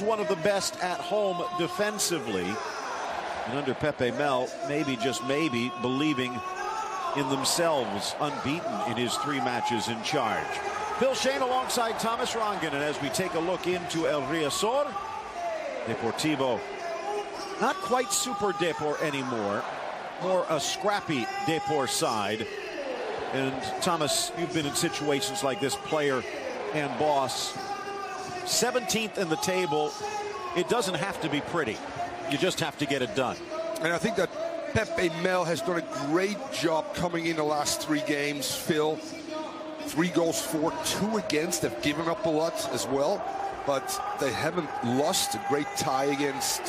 is one of the best at home defensively. And under Pepe Mel, maybe, just maybe, believing in themselves, unbeaten in his 3 matches in charge. Phil Shane alongside Thomas Rongen, and as we take a look into El Riazor, Deportivo, not quite super Depor anymore, more a scrappy Depor side. And Thomas, you've been in situations like this, player and boss. 17th in the table. It doesn't have to be pretty. You just have to get it done. And I think that Pepe Mel has done a great job coming in the last 3 games, Phil. 3 goals for, 2 against. They've given up a lot as well, but they haven't lost. A great tie against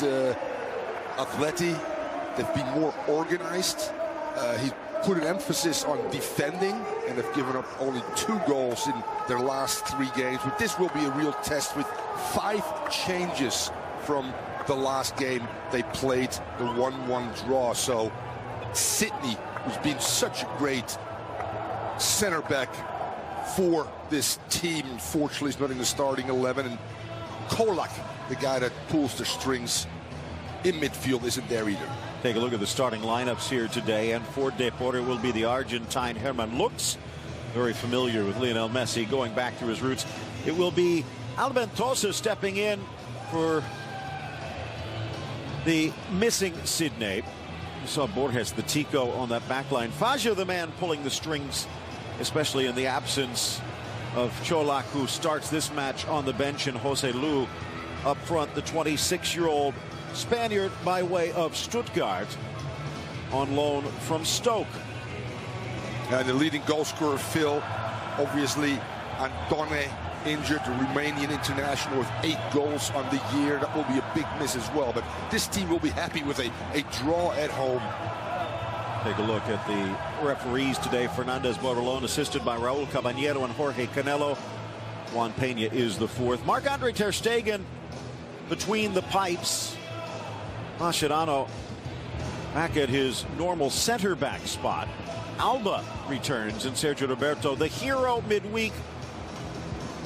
Atleti. They've been more organized. He's put an emphasis on defending, and they've given up only 2 goals in their last 3 games. But this will be a real test with 5 changes from the last game they played, the 1-1 draw. So Sidney, who's been such a great center back for this team, unfortunately is not in the starting 11, and Kolak, the guy that pulls the strings in midfield, isn't there either. Take a look at the starting lineups here today, and for Depor it will be the Argentine Herman Lux, very familiar with Lionel Messi, going back to his roots. It will be Albentosa stepping in for the missing Sidney. You saw Borges, the Tico, on that back line. Fagio, the man pulling the strings, especially in the absence of Čolak, who starts this match on the bench, and Jose Lu up front, the 26-year-old Spaniard by way of Stuttgart, on loan from Stoke. And the leading goal scorer, Phil, obviously Antone, injured, the Romanian international with 8 goals on the year. That will be a big miss as well. But this team will be happy with a draw at home. Take a look at the referees today. Fernandez Borrelon, assisted by Raul Caballero and Jorge Canelo. Juan Peña is the 4th. Marc-Andre ter Stegen between the pipes. Mascherano back at his normal center back spot. Alba returns, and Sergio Roberto, the hero midweek,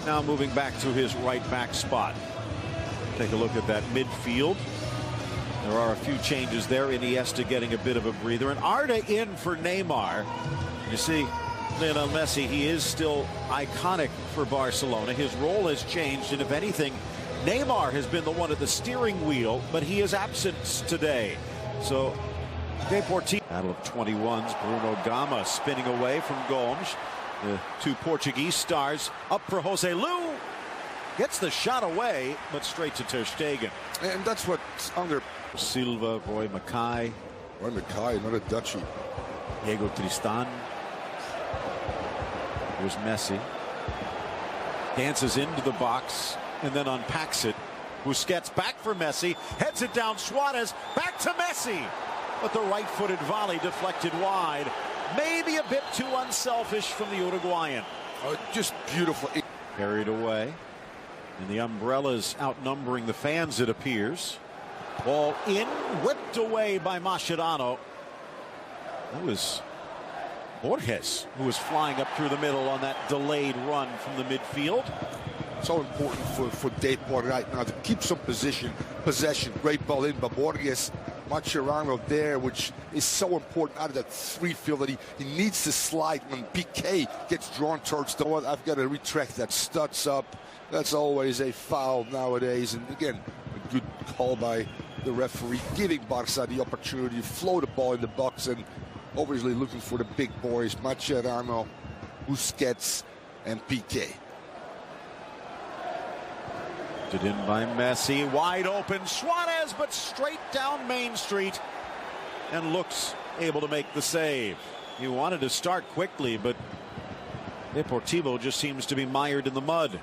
now moving back to his right back spot. Take a look at that midfield. There are a few changes there. Iniesta getting a bit of a breather, and Arda in for Neymar. You see, Lionel Messi, he is still iconic for Barcelona. His role has changed, and if anything, Neymar has been the one at the steering wheel, but he is absent today. So Deportivo. Battle of 21s. Bruno Gama spinning away from Gomes. The 2 Portuguese stars up for Jose Lu. Gets the shot away, but straight to ter Stegen. And that's what's under Silva, Roy Mackay. Roy Mackay, another Dutchie. Diego Tristan. Here's Messi. Dances into the box and then unpacks it. Busquets back for Messi. Heads it down. Suarez back to Messi. But the right-footed volley deflected wide. Maybe a bit too unselfish from the Uruguayan. Oh, just beautiful. Carried away. And the umbrellas outnumbering the fans, it appears. Ball in, whipped away by Mascherano. That was Borges, who was flying up through the middle on that delayed run from the midfield. So important for Depor right now to keep some possession. Great ball in by Borges. Mascherano there, which is so important out of that 3 field that he needs to slide when PK gets drawn towards the one. I've got to retract that. Studs up. That's always a foul nowadays. And again, a good call by the referee, giving Barca the opportunity to float the ball in the box, and obviously looking for the big boys, Mascherano, Busquets, and PK. It in by Messi, wide open, Suarez, but straight down Main Street, and looks able to make the save. He wanted to start quickly, but Deportivo just seems to be mired in the mud.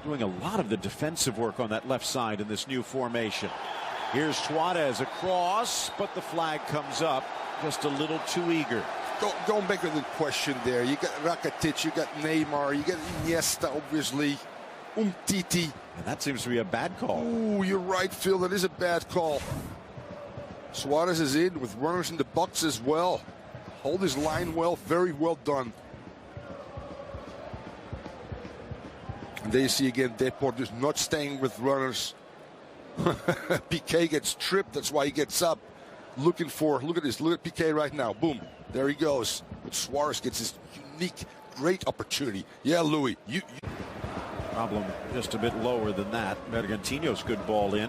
Doing a lot of the defensive work on that left side in this new formation. Here's Suarez across, but the flag comes up just a little too eager. Going back to the question there, you got Rakitic, you got Neymar, you got Iniesta, obviously. Umtiti. And that seems to be a bad call. Ooh, you're right, Phil. That is a bad call. Suarez is in with runners in the box as well. Hold his line well. Very well done. And there you see again, Deportivo just not staying with runners. Piqué gets tripped. That's why he gets up. Look at this. Look at Piqué right now. Boom. There he goes. But Suarez gets this unique, great opportunity. Yeah, Louis. Problem just a bit lower than that. Bergantino's good ball in.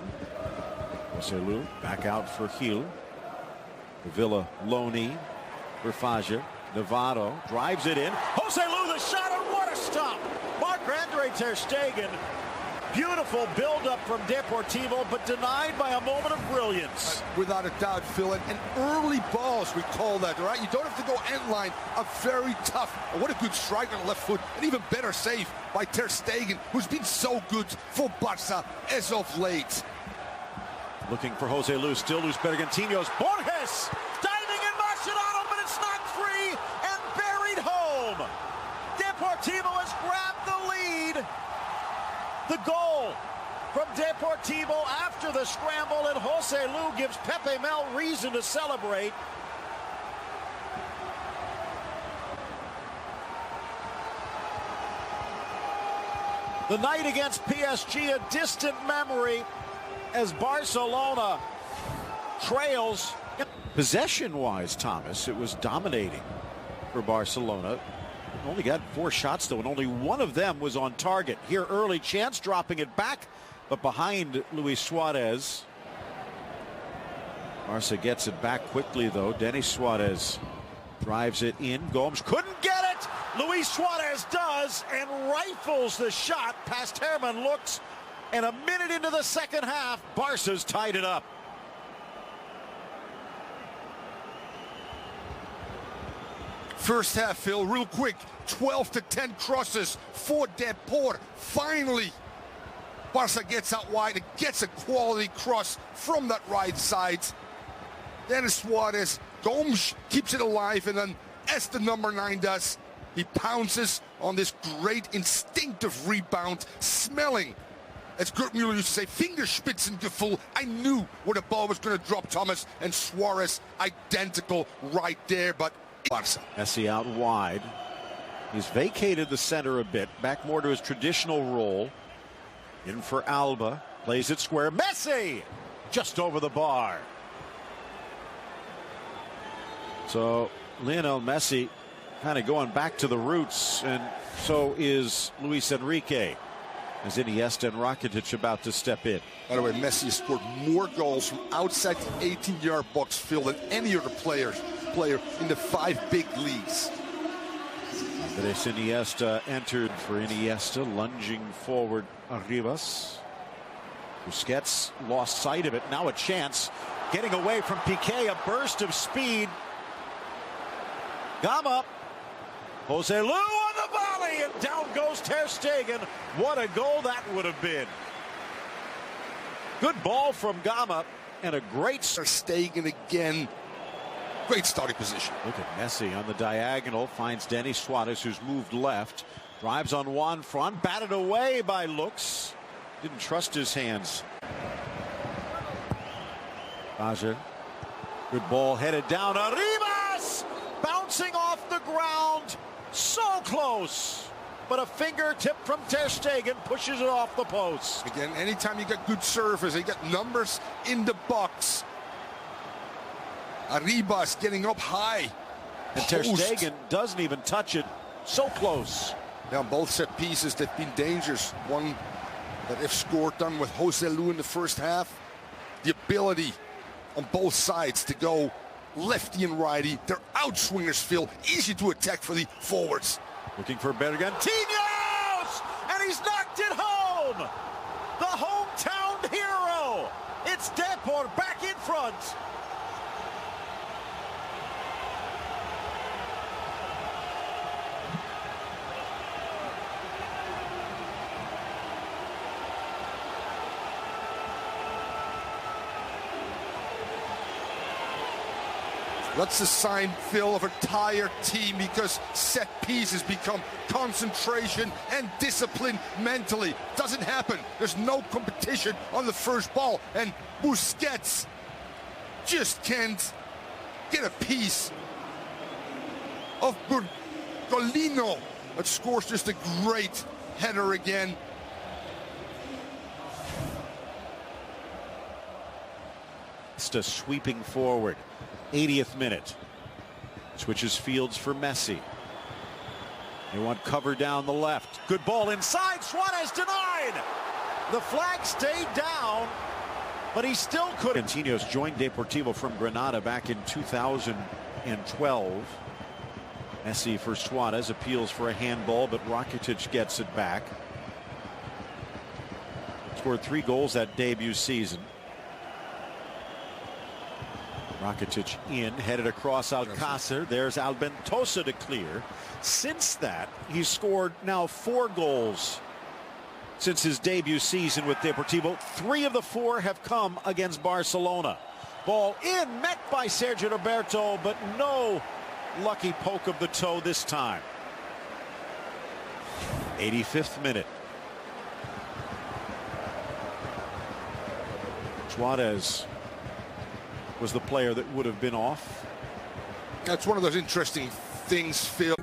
Joselu back out for Gil. Villa, Loney for Faja. Navarro drives it in. Joselu, the shot, and what a stop! Marc-Andre ter Stegen. Beautiful build-up from Deportivo, but denied by a moment of brilliance. Without a doubt, Phil, and early balls, we call that, all right? You don't have to go end line. A very tough, and what a good strike on the left foot, and even better save by ter Stegen, who's been so good for Barca as of late. Looking for Joselu, still loose. Bergantino's Borges diving in Marcelano, but it's knocked free and buried home. Deportivo has grabbed the lead. The goal from Deportivo after the scramble, and Joselu gives Pepe Mel reason to celebrate. The night against PSG, a distant memory as Barcelona trails. Possession-wise, Thomas, it was dominating for Barcelona. Only got 4 shots, though, and only one of them was on target. Here, early chance, dropping it back, but behind Luis Suarez. Barca gets it back quickly, though. Denis Suarez drives it in. Gomes couldn't get it. Luis Suarez does and rifles the shot past Herman Looks. And a minute into the second half, Barca's tied it up. First half, Phil, real quick. 12-10 crosses for Deportivo. Finally, Barca gets out wide and gets a quality cross from that right side. Denis Suarez, Gomes keeps it alive, and then as the number 9 does, he pounces on this great instinctive rebound, smelling, as Gerd Müller used to say, Fingerspitzengefühl. I knew where the ball was going to drop, Thomas, and Suarez identical right there, but Barca. Messi out wide. He's vacated the center a bit, back more to his traditional role. In for Alba, plays it square. Messi just over the bar. So Lionel Messi kind of going back to the roots, and so is Luis Enrique, as Iniesta and Rakitic about to step in. By the way, Messi has scored more goals from outside the 18-yard box, Phil, than any other player in the 5 big leagues. Andres Iniesta entered for Iniesta, lunging forward Arribas. Busquets lost sight of it. Now a chance, getting away from Piqué, a burst of speed. Gama, Joselu on the volley, and down goes ter Stegen. What a goal that would have been. Good ball from Gama, and a great ter Stegen again. Great starting position. Look at Messi on the diagonal, finds Denis Suarez, who's moved left, drives on Juan Fran, batted away by Looks. Didn't trust his hands. Faja, good ball headed down. Arribas bouncing off the ground, so close, but a fingertip from ter Stegen pushes it off the post. Again, anytime you get good service, you get numbers in the box. Arribas getting up high. And ter Stegen doesn't even touch it. So close. Now, both set pieces, they've been dangerous. One that if scored done with Joselu in the first half. The ability on both sides to go lefty and righty. They're outswingers, Phil. Easy to attack for the forwards. Looking for Bergantinos! And he's knocked it home! The hometown hero! It's Deportivo back in front. That's the sign, Phil, of a tired team, because set pieces become concentration and discipline mentally. Doesn't happen. There's no competition on the first ball. And Busquets just can't get a piece of Golino, that scores just a great header again. Iniesta sweeping forward. 80th minute. Switches fields for Messi. They want cover down the left. Good ball inside. Suarez denied. The flag stayed down, but he still couldn't. Coutinho's joined Deportivo from Granada back in 2012. Messi for Suarez, appeals for a handball, but Rakitic gets it back. Scored 3 goals that debut season. Rakitic in, headed across Alcácer. There's Albentosa to clear. Since that, he's scored now 4 goals since his debut season with Deportivo. 3 of the 4 have come against Barcelona. Ball in, met by Sergio Roberto, but no lucky poke of the toe this time. 85th minute. Suarez was the player that would have been off. That's one of those interesting things, Phil.